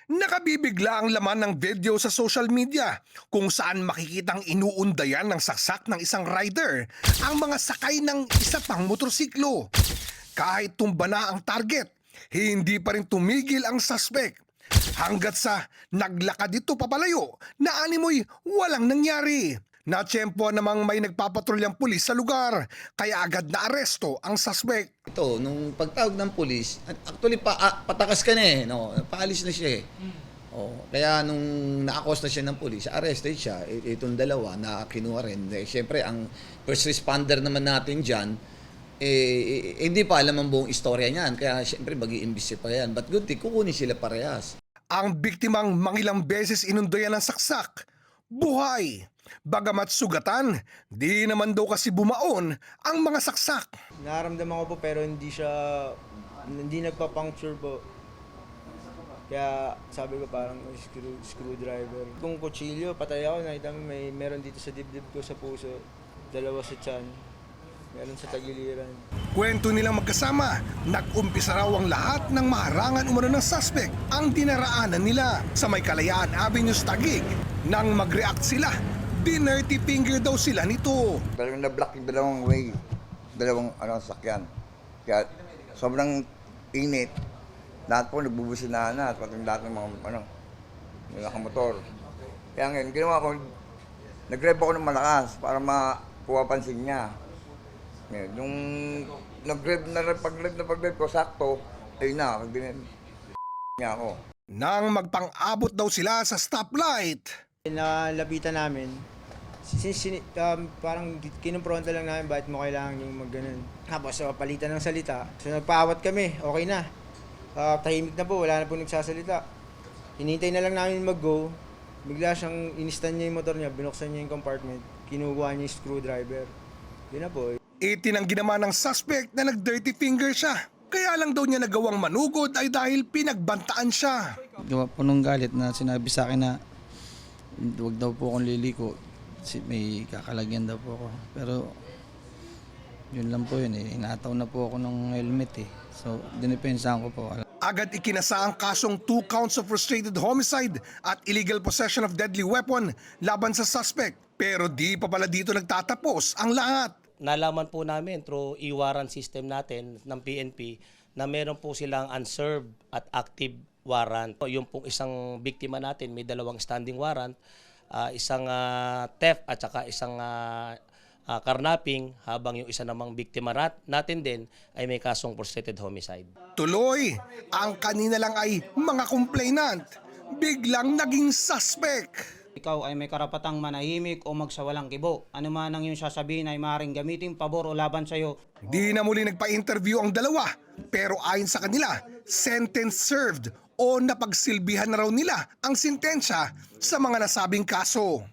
Nakabibigla ang laman ng video sa social media kung saan makikitang inuundayan ng saksak ng isang rider ang mga sakay ng isa pang motorsiklo. Kahit tumba na ang target, hindi pa rin tumigil ang suspect. Hanggat sa naglakad ito papalayo na animoy walang nangyari. Natsyempo namang may nagpapatrulyang pulis sa lugar, kaya agad na aresto ang suspect. Ito, nung pagtawag ng pulis, actually patakas ka na eh, no? Paalis na siya eh. Kaya nung na-acosta siya ng pulis, arrested siya. Itong dalawa na kinuha rin. Siyempre, ang first responder naman natin dyan, hindi pa alam ang buong istorya niyan. Kaya siyempre, mag-i-imbisi pa yan. But good thing, kukunin sila parehas. Ang biktimang mangilang beses inundayan ng saksak, buhay. Bagamat sugatan, di naman daw kasi bumaon ang mga saksak. Nararamdaman ko po pero hindi nagpa-puncture po. Kaya sabi ko parang screwdriver. Kung kutsilyo, patay ako. Nakita mo meron dito sa dibdib ko sa puso. Dalawa sa tiyan. Meron sa tagiliran. Kwento nilang magkasama, nag-umpisa raw ang lahat ng maharangan umano ng suspect ang dinaraanan nila sa May Kalayaan Avenue sa Taguig. Nang mag-react sila, dinirty finger daw sila nito. Talagang na-block yung dalawang way, dalawang sakyan. Kaya sobrang init. Lahat po nagbubusinahan na, pati lahat ng mga nakamotor. Kaya ngayon, ginawa ko, nag-rev ako ng malakas para makuha pansin niya. Ngayon, yung pag-rev ko, sakto, ayun na, niya ako. Nang magpang-abot daw sila sa stoplight, Nalapitan namin. Parang kinumpronta lang namin bakit mo kailangan yung mag-ganun. Tapos palitan ng salita. So nagpaawat kami, okay na. Tahimik na po, wala na po nagsasalita. Hinintay na lang namin mag-go. Bigla siyang inistan niya yung motor niya, binuksan niya yung compartment. Kinuha niya yung screwdriver. Yun na po. itinanggi naman ng suspect na nag-dirty finger siya. Kaya lang daw niya nagawang manugod ay dahil pinagbantaan siya. Gawa po nung galit na sinabi sa akin na huwag daw po akong liliko. May kakalagyan daw po ako. Pero yun lang po yun eh. Inataw na po ako ng helmet eh. So dinipensahan ko po. Agad ikinasa ang kasong 2 counts of frustrated homicide at illegal possession of deadly weapon laban sa suspect. Pero di pa pala dito nagtatapos ang lahat. Nalaman po namin through e-warrant system natin ng PNP na meron po silang unserved at active warrant. Yung pong isang biktima natin may 2 standing warrant, isang theft at saka isang carnapping, habang yung isa namang biktima natin din ay may kasong frustrated homicide. Tuloy, ang kanina lang ay mga complainant, biglang naging suspect. Ikaw ay may karapatang manahimik o magsawalang kibo. Ano man ang iyong sasabihin ay maaaring gamitin pabor o laban sa iyo. Di na muli nagpa-interview ang dalawa, pero ayon sa kanila, sentence served o napagsilbihan na raw nila ang sentensya sa mga nasabing kaso.